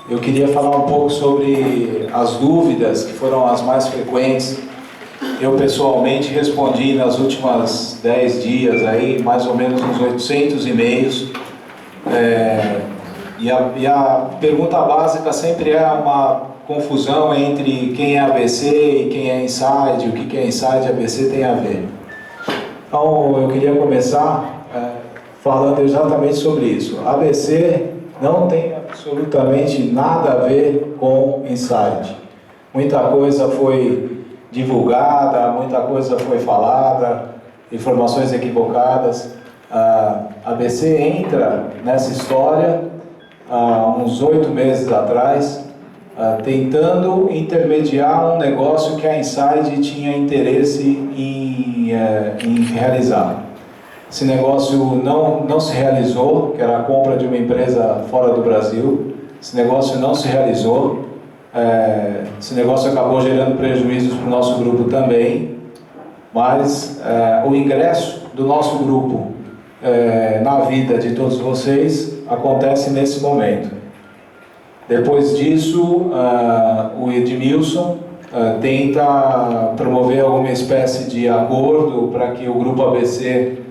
Eu queria falar um pouco sobre as dúvidas que foram as mais frequentes. Eu pessoalmente respondi nas últimas 10 dias, aí, mais ou menos uns 800 e-mails. E a pergunta básica sempre é uma confusão entre quem é ABC e quem é Inside, o que é Inside e ABC tem a ver. Então, eu queria começar falando exatamente sobre isso. ABC não tem absolutamente nada a ver com Inside. Muita coisa foi divulgada, muita coisa foi falada, informações equivocadas. A ABC entra nessa história há uns 8 meses atrás, tentando intermediar um negócio que a Inside tinha interesse em realizar. Esse negócio não se realizou, que era a compra de uma empresa fora do Brasil. Esse negócio não se realizou. Esse negócio acabou gerando prejuízos para o nosso grupo também, mas o ingresso do nosso grupo na vida de todos vocês acontece nesse momento. Depois disso, o Edmilson tenta promover alguma espécie de acordo para que o grupo ABC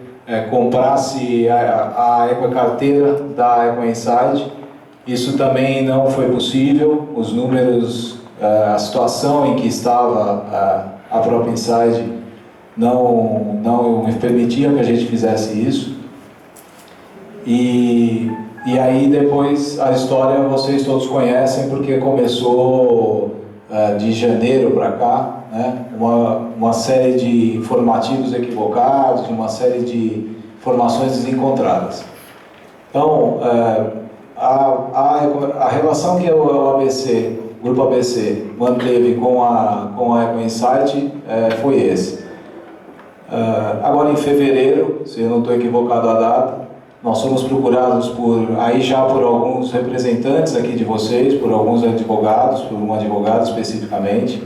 comprasse a ecocarteira da Eco Inside. Isso também não foi possível. Os números, a situação em que estava a própria Inside não permitia que a gente fizesse isso. E aí depois a história vocês todos conhecem, porque começou de janeiro para cá, né? Uma série de informativos equivocados, uma série de informações desencontradas. Então, a relação que o ABC, o Grupo ABC, manteve com a Eco Insight foi esse. Agora em fevereiro, se eu não estou equivocado a data, nós somos procurados por alguns representantes aqui de vocês, por alguns advogados, por um advogado especificamente,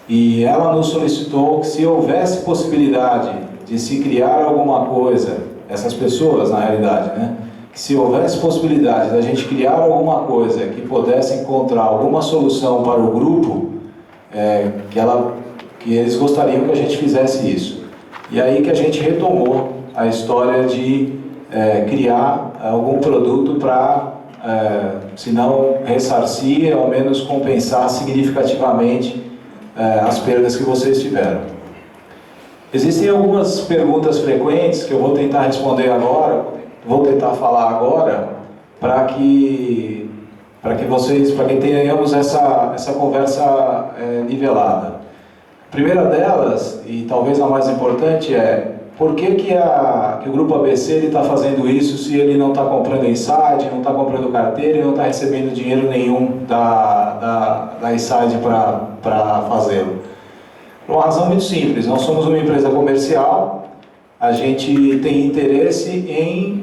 e ela nos solicitou que se houvesse possibilidade de se criar alguma coisa, essas pessoas na realidade, né? Que se houvesse possibilidade da gente criar alguma coisa que pudesse encontrar alguma solução para o grupo, que eles gostariam que a gente fizesse isso. E aí que a gente retomou a história de criar algum produto para, se não ressarcir, ao menos compensar significativamente as perdas que vocês tiveram. Existem algumas perguntas frequentes que eu vou tentar responder agora, vou tentar falar agora, para que tenhamos essa conversa nivelada. A primeira delas, e talvez a mais importante, é por que o Grupo ABC está fazendo isso se ele não está comprando Inside, não está comprando carteira e não está recebendo dinheiro nenhum da Inside para fazê-lo? Por uma razão muito simples. Nós somos uma empresa comercial, a gente tem interesse em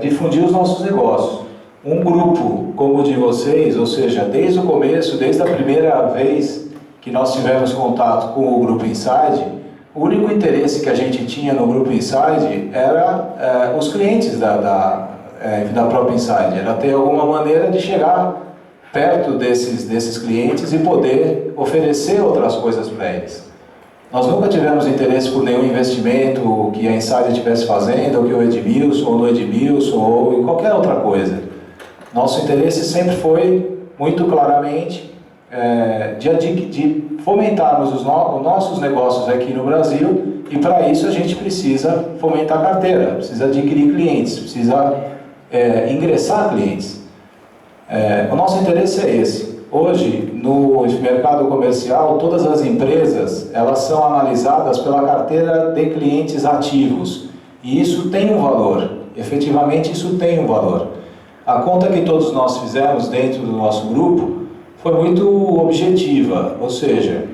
difundir os nossos negócios. Um grupo como o de vocês, ou seja, desde o começo, desde a primeira vez que nós tivemos contato com o Grupo Inside, o único interesse que a gente tinha no Grupo Inside era os clientes da própria Inside, era ter alguma maneira de chegar perto desses clientes e poder oferecer outras coisas para eles. Nós nunca tivemos interesse por nenhum investimento que a Inside estivesse fazendo, ou que o Edmilson, ou no Edmilson, ou em qualquer outra coisa. Nosso interesse sempre foi, muito claramente, de fomentarmos os nossos negócios aqui no Brasil, e para isso a gente precisa fomentar a carteira, precisa adquirir clientes, precisa ingressar clientes. O nosso interesse é esse. Hoje, no mercado comercial, todas as empresas elas são analisadas pela carteira de clientes ativos, e isso tem um valor, efetivamente isso tem um valor. A conta que todos nós fizemos dentro do nosso grupo foi muito objetiva, ou seja,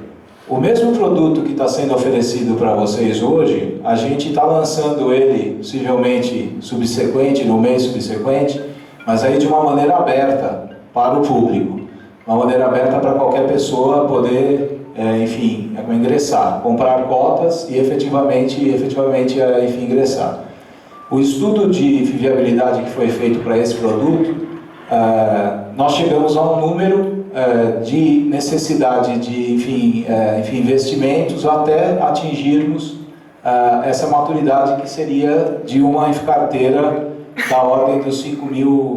o mesmo produto que está sendo oferecido para vocês hoje, a gente está lançando ele possivelmente no mês subsequente, mas aí de uma maneira aberta para o público, uma maneira aberta para qualquer pessoa poder, ingressar, comprar cotas e efetivamente ingressar. O estudo de viabilidade que foi feito para esse produto nós chegamos a um número de necessidade de, enfim, investimentos até atingirmos essa maturidade que seria de uma carteira da ordem dos 5 mil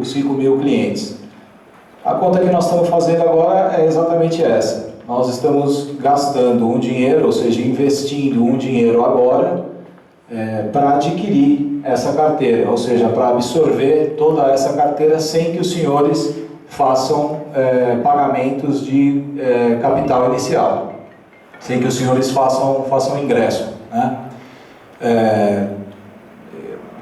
clientes. A conta que nós estamos fazendo agora é exatamente essa. Nós estamos gastando um dinheiro, ou seja, investindo um dinheiro agora para adquirir essa carteira, ou seja, para absorver toda essa carteira sem que os senhores façam pagamentos de capital inicial, sem que os senhores façam ingresso, né?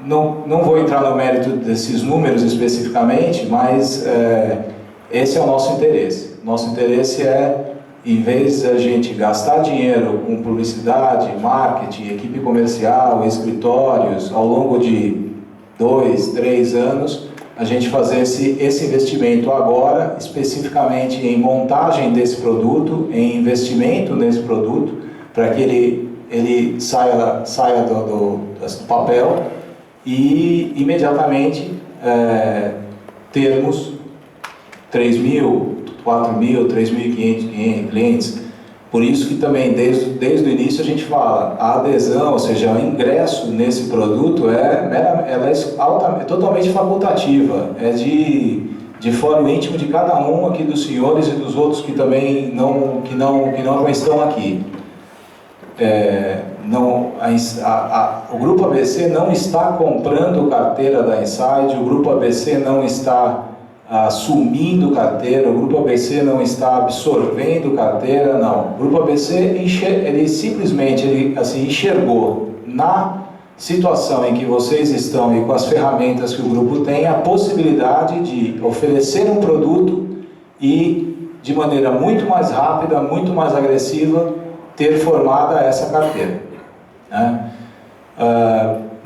Não vou entrar no mérito desses números especificamente, mas esse é o nosso interesse. Nosso interesse é, em vez de a gente gastar dinheiro com publicidade, marketing, equipe comercial, escritórios, ao longo de 2, 3 anos, a gente fazer esse investimento agora, especificamente em montagem desse produto, em investimento nesse produto, para que ele saia do papel e imediatamente termos 3.000, 4.000, 3.500 clientes. Por isso que também, desde o início, a gente fala, a adesão, ou seja, o ingresso nesse produto ela é totalmente facultativa, é de fórum íntimo de cada um aqui dos senhores e dos outros que também não estão aqui. O Grupo ABC não está comprando carteira da Inside, o Grupo ABC não está assumindo carteira, o Grupo ABC não está absorvendo carteira, não. O Grupo ABC ele simplesmente enxergou na situação em que vocês estão e com as ferramentas que o grupo tem a possibilidade de oferecer um produto e de maneira muito mais rápida, muito mais agressiva, ter formada essa carteira, né?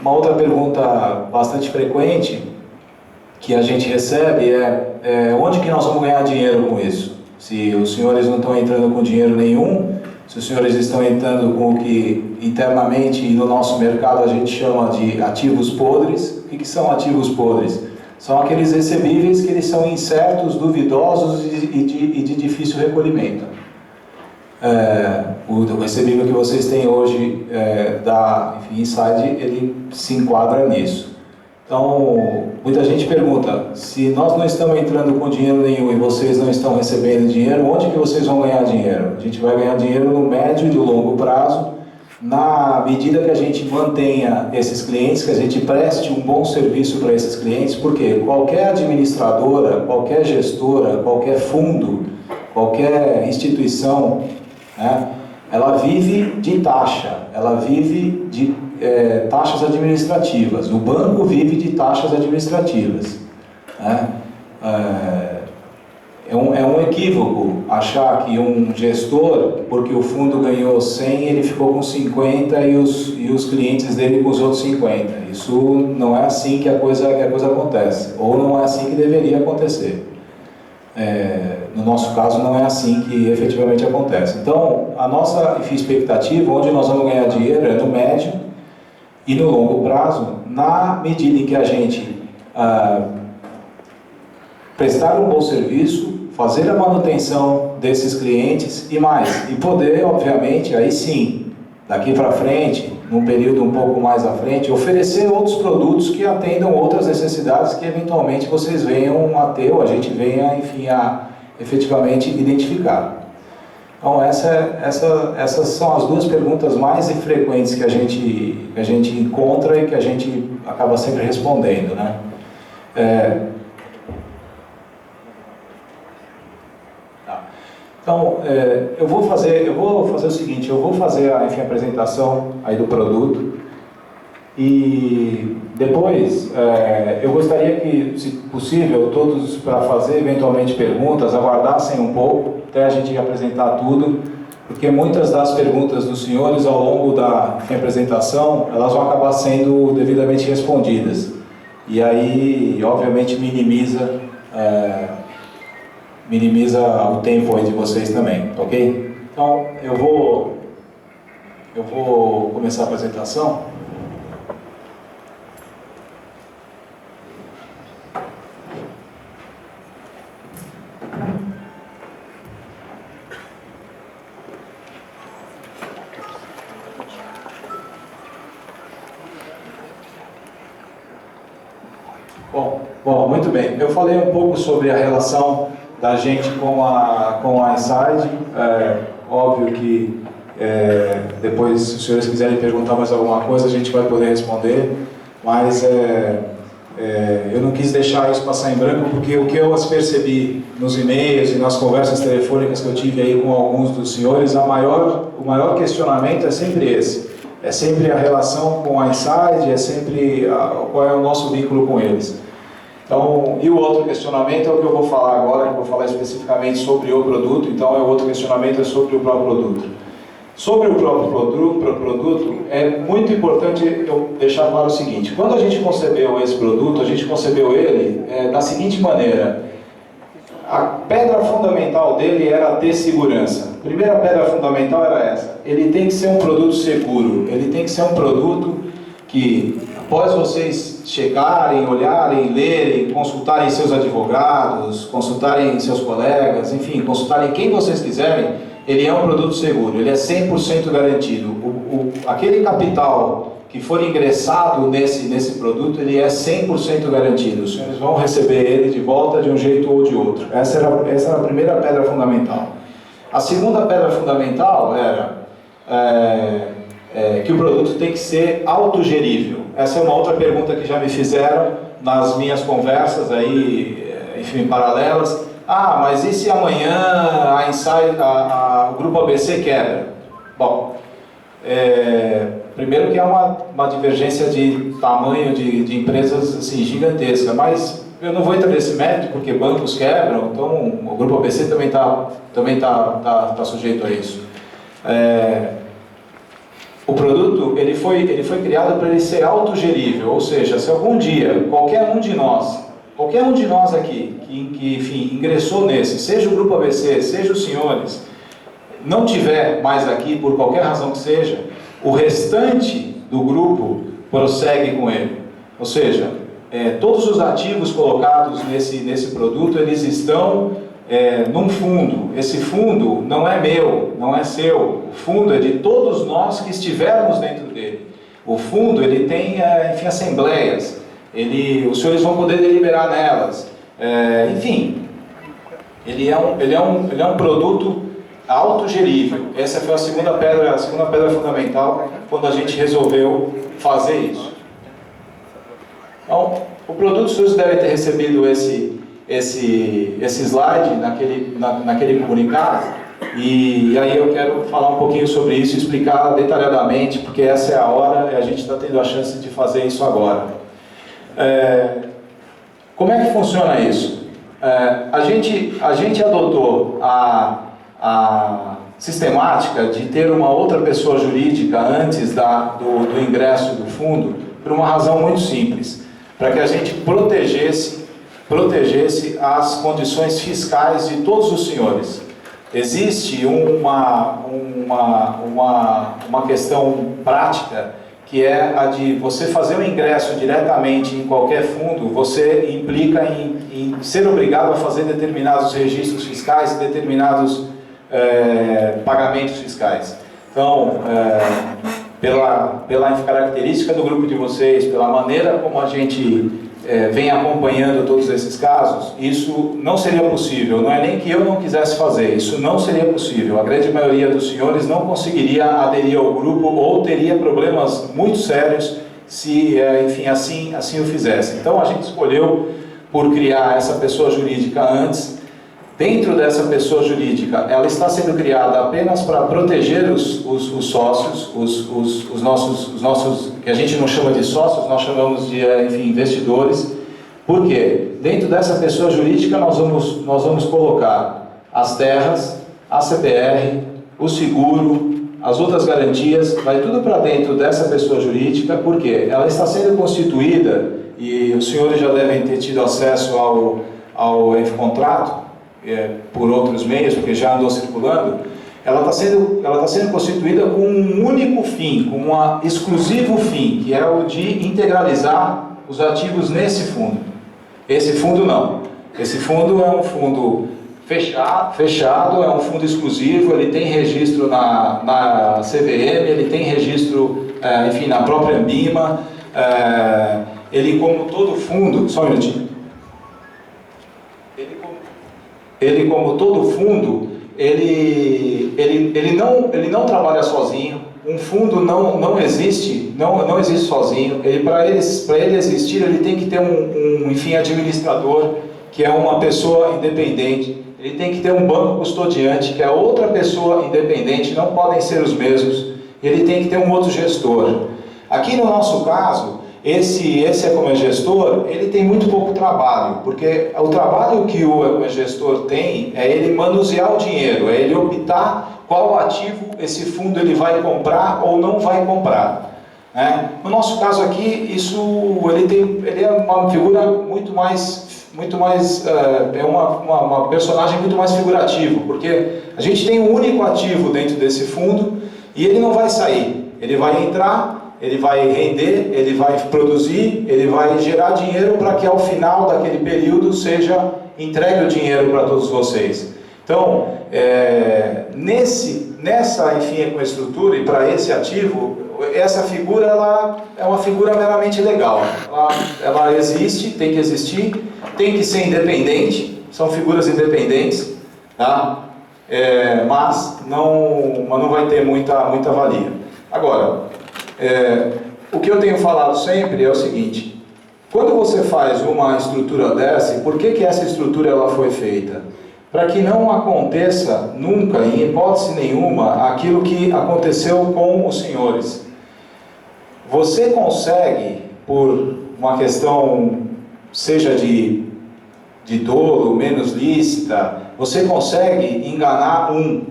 Uma outra pergunta bastante frequente que a gente recebe é onde que nós vamos ganhar dinheiro com isso? Se os senhores não estão entrando com dinheiro nenhum, se os senhores estão entrando com o que internamente no nosso mercado a gente chama de ativos podres. O que são ativos podres? São aqueles recebíveis que eles são incertos, duvidosos e de difícil recolhimento. O recebível que vocês têm hoje da Inside, ele se enquadra nisso. Então, muita gente pergunta, se nós não estamos entrando com dinheiro nenhum e vocês não estão recebendo dinheiro, onde que vocês vão ganhar dinheiro? A gente vai ganhar dinheiro no médio e no longo prazo, na medida que a gente mantenha esses clientes, que a gente preste um bom serviço para esses clientes, porque qualquer administradora, qualquer gestora, qualquer fundo, qualquer instituição, né, ela vive de taxa, ela vive de taxas administrativas. O banco vive de taxas administrativas, né? É um equívoco achar que um gestor, porque o fundo ganhou 100, ele ficou com 50 e os clientes dele com os outros 50. Isso não é assim que a coisa acontece, ou não é assim que deveria acontecer. No nosso caso, não é assim que efetivamente acontece. Então, a nossa expectativa, onde nós vamos ganhar dinheiro, é no médio e no longo prazo, na medida em que a gente prestar um bom serviço, fazer a manutenção desses clientes e mais, e poder, obviamente, aí sim, daqui para frente, num período um pouco mais à frente, oferecer outros produtos que atendam outras necessidades que eventualmente vocês venham a ter, ou a gente venha, enfim, a efetivamente identificar. Então, essas são as duas perguntas mais frequentes que a gente encontra e que a gente acaba sempre respondendo, né? Então, eu vou fazer o seguinte, eu vou fazer a apresentação aí do produto e depois eu gostaria que, se possível, todos para fazer eventualmente perguntas, aguardassem um pouco até a gente apresentar tudo, porque muitas das perguntas dos senhores ao longo da apresentação, elas vão acabar sendo devidamente respondidas. E aí, obviamente, minimiza o tempo aí de vocês também, ok? Então, eu vou começar a apresentação. Bom, muito bem. Eu falei um pouco sobre a relação da gente com a Inside. Óbvio que depois, se os senhores quiserem perguntar mais alguma coisa, a gente vai poder responder, mas eu não quis deixar isso passar em branco, porque o que eu percebi nos e-mails e nas conversas telefônicas que eu tive aí com alguns dos senhores, o maior questionamento é sempre esse. É sempre a relação com a Inside, é sempre qual é o nosso vínculo com eles. Então, e o outro questionamento é o que eu vou falar agora, que eu vou falar especificamente sobre o produto. Então, o outro questionamento é sobre o próprio produto. Sobre o próprio produto, é muito importante eu deixar claro o seguinte: quando a gente concebeu esse produto, a gente concebeu ele da seguinte maneira. A pedra fundamental dele era ter segurança. A primeira pedra fundamental era essa: ele tem que ser um produto seguro, ele tem que ser um produto que, após vocês chegarem, olharem, lerem, consultarem seus advogados, consultarem seus colegas, enfim, consultarem quem vocês quiserem, ele é um produto seguro, ele é 100% garantido. Aquele capital que for ingressado nesse produto, ele é 100% garantido. Os senhores vão receber ele de volta de um jeito ou de outro. Essa era a primeira pedra fundamental. A segunda pedra fundamental era que o produto tem que ser autogerível. Essa é uma outra pergunta que já me fizeram nas minhas conversas aí, enfim, paralelas. Mas e se amanhã o Grupo ABC quebra? Bom, primeiro que é uma divergência de tamanho de empresas assim, gigantesca, mas eu não vou entrar nesse mérito porque bancos quebram, então o Grupo ABC também tá sujeito a isso. O produto ele foi criado para ele ser autogerível, ou seja, se algum dia qualquer um de nós aqui que enfim, ingressou nesse, seja o Grupo ABC, seja os senhores, não tiver mais aqui por qualquer razão que seja, o restante do grupo prossegue com ele. Ou seja, todos os ativos colocados nesse produto, eles estão num fundo. Esse fundo não é meu, não é seu. O fundo é de todos nós que estivermos dentro dele. O fundo, ele tem, enfim, assembleias. Os senhores vão poder deliberar nelas. Enfim, ele é um produto autogerível. Essa foi a segunda pedra fundamental quando a gente resolveu fazer isso. Então, o produto, os senhores devem ter recebido esse slide naquele comunicado, e aí eu quero falar um pouquinho sobre isso e explicar detalhadamente, porque essa é a hora e a gente está tendo a chance de fazer isso agora. Como é que funciona isso? A gente adotou a sistemática de ter uma outra pessoa jurídica antes do ingresso do fundo, por uma razão muito simples, para que a gente protegesse as condições fiscais de todos os senhores. Existe uma questão prática, que é a de você fazer o ingresso diretamente em qualquer fundo, você implica em ser obrigado a fazer determinados registros fiscais e determinados pagamentos fiscais. Então, pela característica do grupo de vocês, pela maneira como a gente vem acompanhando todos esses casos, isso não seria possível. Não é nem que eu não quisesse fazer, isso não seria possível. A grande maioria dos senhores não conseguiria aderir ao grupo ou teria problemas muito sérios se, enfim, assim o fizesse. Então a gente escolheu por criar essa pessoa jurídica antes. Dentro dessa pessoa jurídica, ela está sendo criada apenas para proteger os sócios, os nossos, que a gente não chama de sócios, nós chamamos de, enfim, investidores. Por quê? Dentro dessa pessoa jurídica nós vamos colocar as terras, a CPR, o seguro, as outras garantias, vai tudo para dentro dessa pessoa jurídica, porque ela está sendo constituída, e os senhores já devem ter tido acesso ao contrato, por outros meios, porque já andou circulando. Ela está sendo constituída com um único fim, com um exclusivo fim, que é o de integralizar os ativos nesse fundo. Esse fundo não. Esse fundo é um fundo fechado, é um fundo exclusivo, ele tem registro na CVM, ele tem registro, enfim, na própria Ambima. Ele, como todo fundo, só um minutinho. ele como todo fundo, ele não trabalha sozinho. Um fundo não existe sozinho. Para ele existir, ele tem que ter enfim, administrador, que é uma pessoa independente. Ele tem que ter um banco custodiante, que é outra pessoa independente, não podem ser os mesmos. Ele tem que ter um outro gestor. Aqui no nosso caso, esse Ecomegestor, ele tem muito pouco trabalho, porque o trabalho que o Ecomegestor tem é ele manusear o dinheiro, é ele optar qual ativo esse fundo ele vai comprar ou não vai comprar, né? No nosso caso aqui, ele é uma figura muito mais é uma personagem muito mais figurativo, porque a gente tem um único ativo dentro desse fundo e ele não vai sair, ele vai entrar, ele vai render, ele vai produzir, ele vai gerar dinheiro para que ao final daquele período seja entregue o dinheiro para todos vocês. Então, nessa estrutura e para esse ativo, essa figura ela é uma figura meramente legal. Ela existe, tem que existir, tem que ser independente, são figuras independentes, tá? Mas não vai ter muita valia. Agora, o que eu tenho falado sempre é o seguinte: quando você faz uma estrutura dessa, por que essa estrutura ela foi feita? Para que não aconteça nunca, em hipótese nenhuma, aquilo que aconteceu com os senhores. Você consegue, por uma questão, seja de dolo, menos lícita, você consegue enganar um,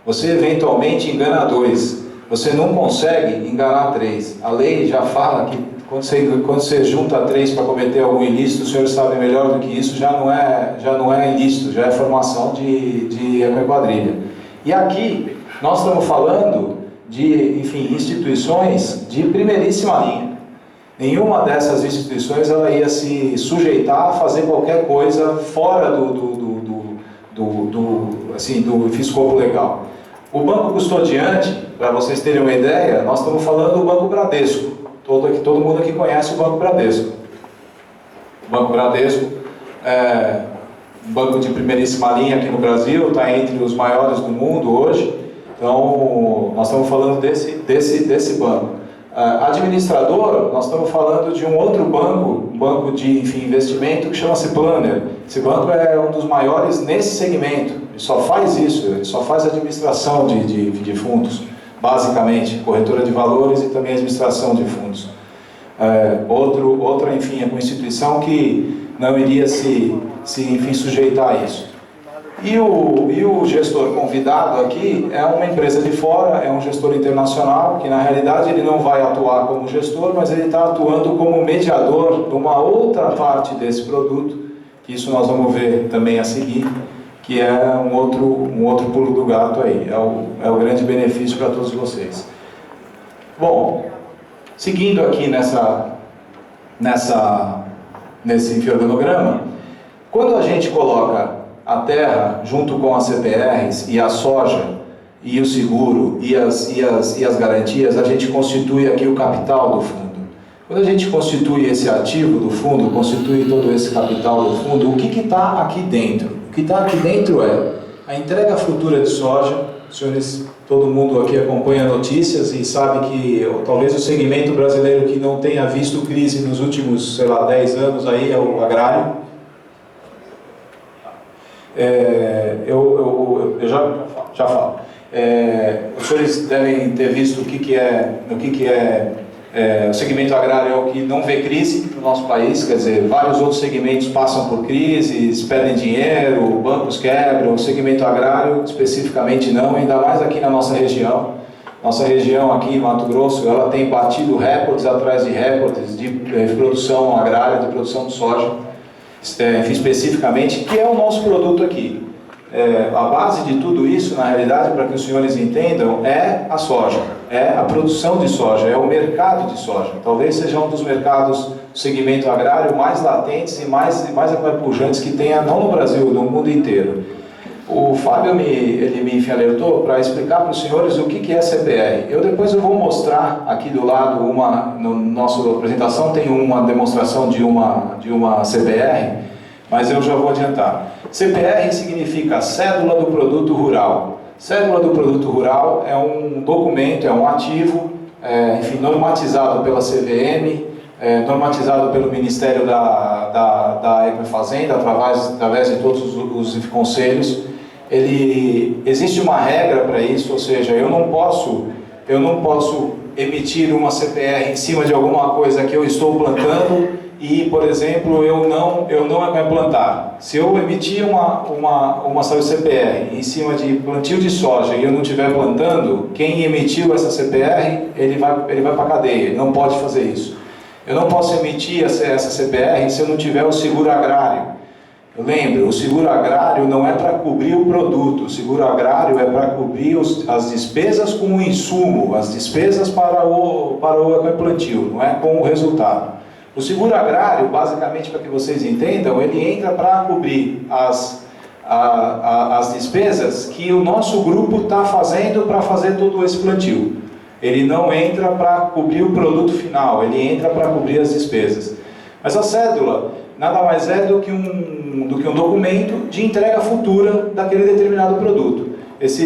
você eventualmente engana dois. Você não consegue enganar três. A lei já fala que quando você junta três para cometer algum ilícito, os senhores sabem melhor do que isso, já não é ilícito, já é formação de quadrilha. E aqui nós estamos falando de, enfim, instituições de primeiríssima linha. Nenhuma dessas instituições ela ia se sujeitar a fazer qualquer coisa fora do escopo legal. O banco custodiante, para vocês terem uma ideia, nós estamos falando do Banco Bradesco. Todo mundo aqui conhece o Banco Bradesco. O Banco Bradesco é um banco de primeiríssima linha aqui no Brasil, está entre os maiores do mundo hoje. Então, nós estamos falando desse banco. Administrador, nós estamos falando de um outro banco, um banco de investimento que chama-se Planner. Esse banco é um dos maiores nesse segmento. Ele só faz isso, ele só faz administração de fundos, basicamente, corretora de valores e também administração de fundos. Outra, enfim, é uma instituição que não iria se sujeitar a isso. E o gestor convidado aqui é uma empresa de fora, é um gestor internacional, que na realidade ele não vai atuar como gestor, mas ele está atuando como mediador de uma outra parte desse produto, que isso nós vamos ver também a seguir, que é um outro pulo do gato aí, é o grande benefício para todos vocês. Bom, seguindo aqui nesse organograma, quando a gente coloca a terra junto com as CPRs e a soja e o seguro e as garantias, a gente constitui aqui o capital do fundo. Quando a gente constitui esse ativo do fundo, constitui todo esse capital do fundo, o que está aqui dentro? O que está aqui dentro é a entrega futura de soja. Senhores, todo mundo aqui acompanha notícias e sabe que talvez o segmento brasileiro que não tenha visto crise nos últimos, 10 anos aí é o agrário. Eu já falo. Os senhores devem ter visto o que é o segmento agrário é o que não vê crise no nosso país, quer dizer, vários outros segmentos passam por crises, pedem dinheiro, bancos quebram, o segmento agrário especificamente não, ainda mais aqui na nossa região. Nossa região aqui em Mato Grosso, ela tem batido recordes atrás de recordes de produção agrária, de produção de soja, especificamente, que é o nosso produto aqui. A base de tudo isso, na realidade, para que os senhores entendam, é a soja, é a produção de soja, é o mercado de soja. Talvez seja um dos mercados do segmento agrário mais latentes e mais pujantes que tenha, não no Brasil, no mundo inteiro. O Fábio me alertou para explicar para os senhores o que é CPR. Depois eu vou mostrar aqui do lado, na nossa apresentação tem uma demonstração de uma CPR, mas eu já vou adiantar. CPR significa Cédula do Produto Rural. Cédula do Produto Rural é um documento, é um ativo, enfim, normatizado pela CVM, normatizado pelo Ministério da Equifazenda, através de todos os conselhos. Existe uma regra para isso, ou seja, eu não posso emitir uma CPR em cima de alguma coisa que eu estou plantando e, por exemplo, eu não plantar. Se eu emitir uma CPR em cima de plantio de soja e eu não estiver plantando, quem emitiu essa CPR, ele vai para a cadeia, ele não pode fazer isso. Eu não posso emitir essa CPR se eu não tiver o seguro agrário. Lembra, o seguro agrário não é para cobrir o produto, o seguro agrário é para cobrir as despesas com o insumo, as despesas para o plantio, não é com o resultado. O seguro agrário, basicamente, para que vocês entendam, ele entra para cobrir as despesas que o nosso grupo está fazendo para fazer todo esse plantio. Ele não entra para cobrir o produto final, ele entra para cobrir as despesas. Mas a cédula nada mais é do que um documento de entrega futura daquele determinado produto. Esse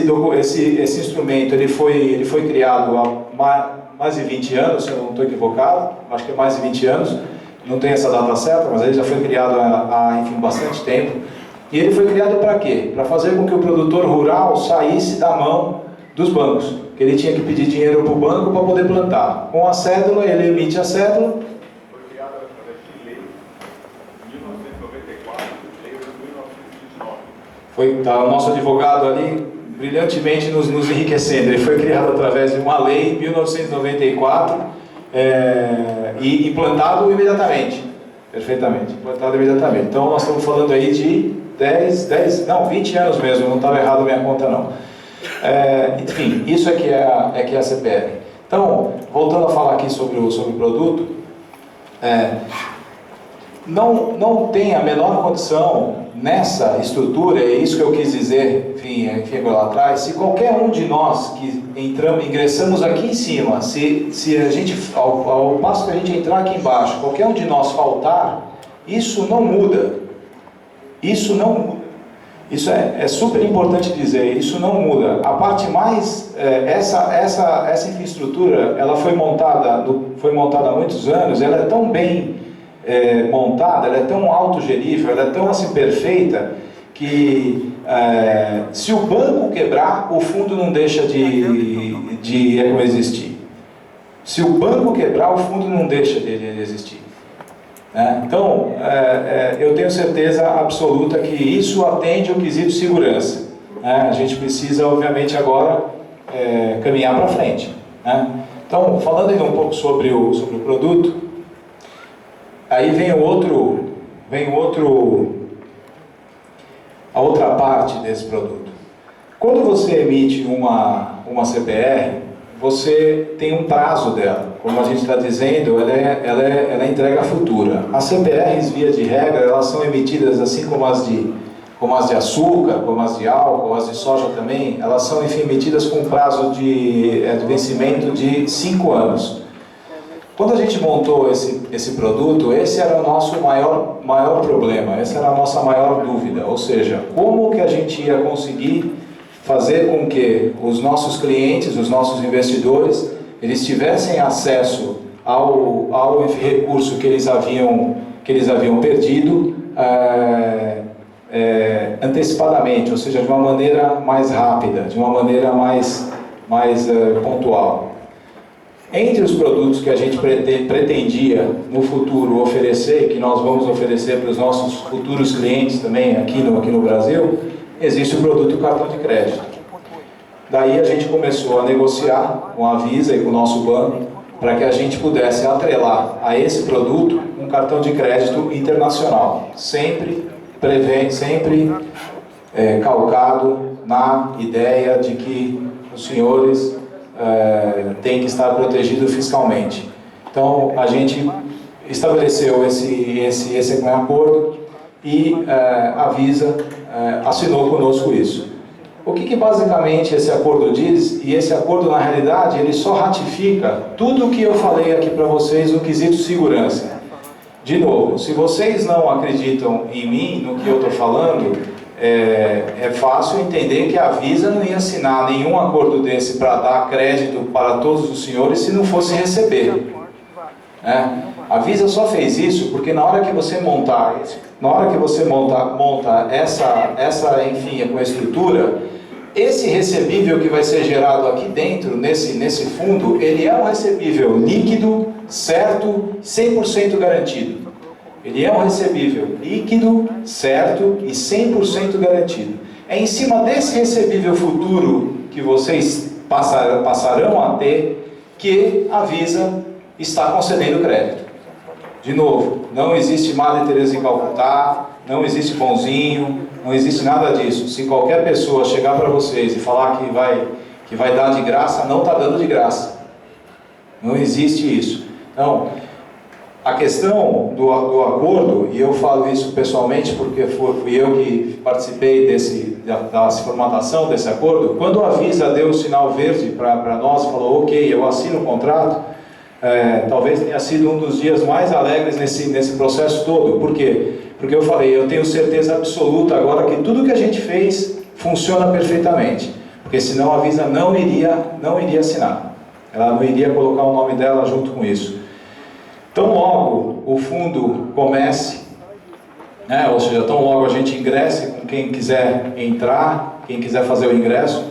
instrumento ele foi criado há mais de 20 anos, se eu não estou equivocado, acho que é mais de 20 anos, não tem essa data certa, mas ele já foi criado há enfim, bastante tempo. E ele foi criado para quê? Para fazer com que o produtor rural saísse da mão dos bancos, que ele tinha que pedir dinheiro para o banco para poder plantar. Com a cédula, ele emite a cédula. Foi criada através de lei de 1994, lei de 1929. Tá o nosso advogado ali brilhantemente nos enriquecendo. Ele foi criado através de uma lei em 1994 e implantado imediatamente. Perfeitamente, implantado imediatamente. Então nós estamos falando aí de 20 anos mesmo, não estava errado a minha conta não. Enfim, isso é que é a CPR. Então, voltando a falar aqui sobre o produto, não tem a menor condição nessa estrutura, é isso que eu quis dizer, enfim lá atrás, se qualquer um de nós que ingressamos aqui em cima, se a gente, ao passo que a gente entrar aqui embaixo, qualquer um de nós faltar, isso não muda. Isso não muda. Isso é super importante dizer, isso não muda. A parte mais, essa infraestrutura, ela foi montada há muitos anos, ela é tão bem montada, ela é tão autogerível, ela é tão assim perfeita, que se o banco quebrar, o fundo não deixa de existir. Se o banco quebrar, o fundo não deixa de existir. Então, eu tenho certeza absoluta que isso atende ao quesito segurança. A gente precisa, obviamente, agora caminhar para frente. Então, falando ainda um pouco sobre o produto, aí vem a outra parte desse produto. Quando você emite uma CPR, você tem um prazo dela. Como a gente está dizendo, ela é entrega futura. As CPRs, via de regra, elas são emitidas assim como as de açúcar, como as de álcool, as de soja também, elas são, enfim, emitidas com prazo de vencimento de 5 anos. Quando a gente montou esse produto, esse era o nosso maior problema, essa era a nossa maior dúvida, ou seja, como que a gente ia conseguir fazer com que os nossos clientes, os nossos investidores, eles tivessem acesso ao recurso que eles haviam perdido antecipadamente, ou seja, de uma maneira mais rápida, de uma maneira mais pontual. Entre os produtos que a gente pretendia no futuro oferecer, que nós vamos oferecer para os nossos futuros clientes também aqui no Brasil, existe o produto cartão de crédito. Daí a gente começou a negociar com a Visa e com o nosso banco para que a gente pudesse atrelar a esse produto um cartão de crédito internacional, sempre calcado na ideia de que os senhores têm que estar protegidos fiscalmente. Então a gente estabeleceu esse acordo e a Visa assinou conosco isso. O que basicamente esse acordo diz? E esse acordo, na realidade, ele só ratifica tudo o que eu falei aqui para vocês no quesito segurança. De novo, se vocês não acreditam em mim, no que eu estou falando, é fácil entender que a Visa não ia assinar nenhum acordo desse para dar crédito para todos os senhores se não fosse receber. A Visa só fez isso porque na hora que você monta enfim, com a estrutura, esse recebível que vai ser gerado aqui dentro, nesse fundo, ele é um recebível líquido, certo, 100% garantido. Ele é um recebível líquido, certo e 100% garantido. É em cima desse recebível futuro que vocês passarão a ter que a Visa está concedendo crédito. De novo, não existe Madre Teresa de Calcutá, não existe bonzinho, não existe nada disso. Se qualquer pessoa chegar para vocês e falar que vai dar de graça, não está dando de graça. Não existe isso. Então, a questão do acordo, e eu falo isso pessoalmente porque fui eu que participei da formatação desse acordo, quando a Visa deu o sinal verde para nós, falou, ok, eu assino o contrato, talvez tenha sido um dos dias mais alegres nesse processo todo. Por quê? Porque eu falei, eu tenho certeza absoluta agora que tudo que a gente fez funciona perfeitamente, porque senão a Visa não iria assinar, ela não iria colocar o nome dela junto com isso. Tão logo o fundo comece, ou seja, tão logo a gente ingresse com quem quiser entrar, quem quiser fazer o ingresso,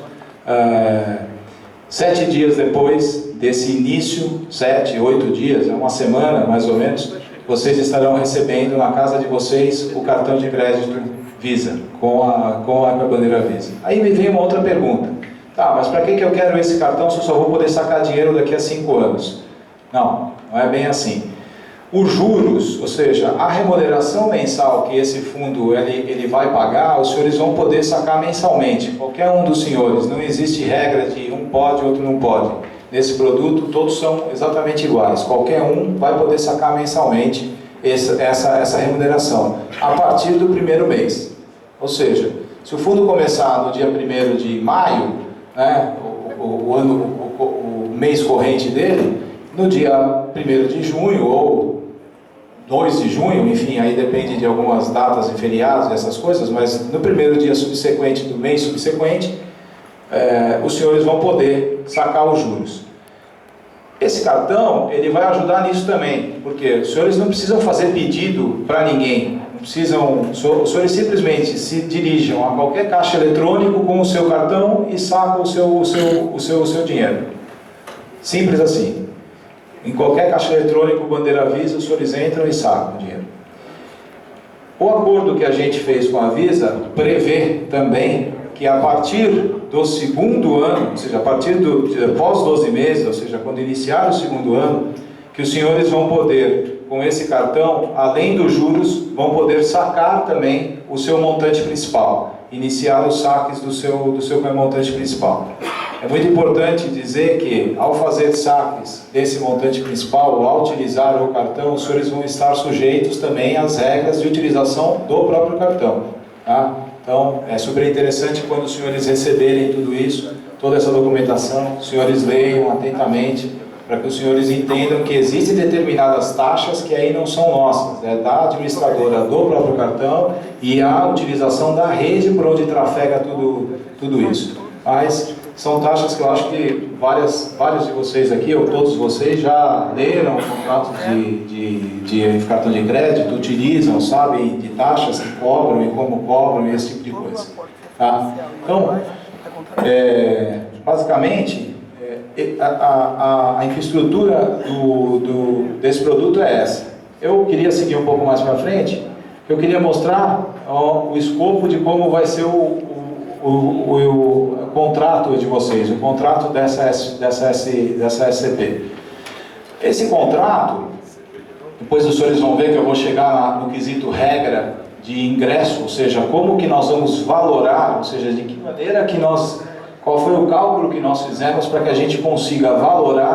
7 dias depois desse início, 7, 8 dias, uma semana mais ou menos, vocês estarão recebendo na casa de vocês o cartão de crédito Visa, com a bandeira Visa. Aí me vem uma outra pergunta. Tá, mas para que eu quero esse cartão se eu só vou poder sacar dinheiro daqui a 5 anos? Não é bem assim. Os juros, ou seja, a remuneração mensal que esse fundo ele vai pagar, os senhores vão poder sacar mensalmente. Qualquer um dos senhores, não existe regra de um pode, outro não pode. Nesse produto, todos são exatamente iguais. Qualquer um vai poder sacar mensalmente essa remuneração, a partir do primeiro mês. Ou seja, se o fundo começar no dia 1º de maio, o mês corrente dele, no dia 1º de junho ou 2 de junho, enfim, aí depende de algumas datas e feriados, essas coisas, mas no primeiro dia subsequente do mês subsequente, os senhores vão poder sacar os juros. Esse cartão, ele vai ajudar nisso também, porque os senhores não precisam fazer pedido para ninguém, não precisam, os senhores simplesmente se dirijam a qualquer caixa eletrônico com o seu cartão e sacam o seu dinheiro. Simples assim. Em qualquer caixa eletrônico, bandeira Visa, os senhores entram e sacam o dinheiro. O acordo que a gente fez com a Visa prevê também que a partir do segundo ano, ou seja, a partir após 12 meses, ou seja, quando iniciar o segundo ano, que os senhores vão poder, com esse cartão, além dos juros, vão poder sacar também o seu montante principal, iniciar os saques do seu montante principal. É muito importante dizer que, ao fazer saques desse montante principal, ou ao utilizar o cartão, os senhores vão estar sujeitos também às regras de utilização do próprio cartão. Tá? Então, é super interessante quando os senhores receberem tudo isso, toda essa documentação, os senhores leiam atentamente, para que os senhores entendam que existem determinadas taxas que aí não são nossas, é da administradora do próprio cartão e a utilização da rede por onde trafega tudo isso. Mas são taxas que eu acho que vários de vocês aqui, ou todos vocês, já leram o contrato de cartão de crédito, utilizam, sabem de taxas que cobram e como cobram e esse tipo de coisa. Tá? Então, basicamente, a infraestrutura desse produto é essa. Eu queria seguir um pouco mais para frente, eu queria mostrar o escopo de como vai ser o contrato de vocês, o contrato dessa SCP. Esse contrato, depois os senhores vão ver que eu vou chegar no quesito regra de ingresso, ou seja, como que nós vamos valorar, ou seja, de que maneira que qual foi o cálculo que nós fizemos para que a gente consiga valorar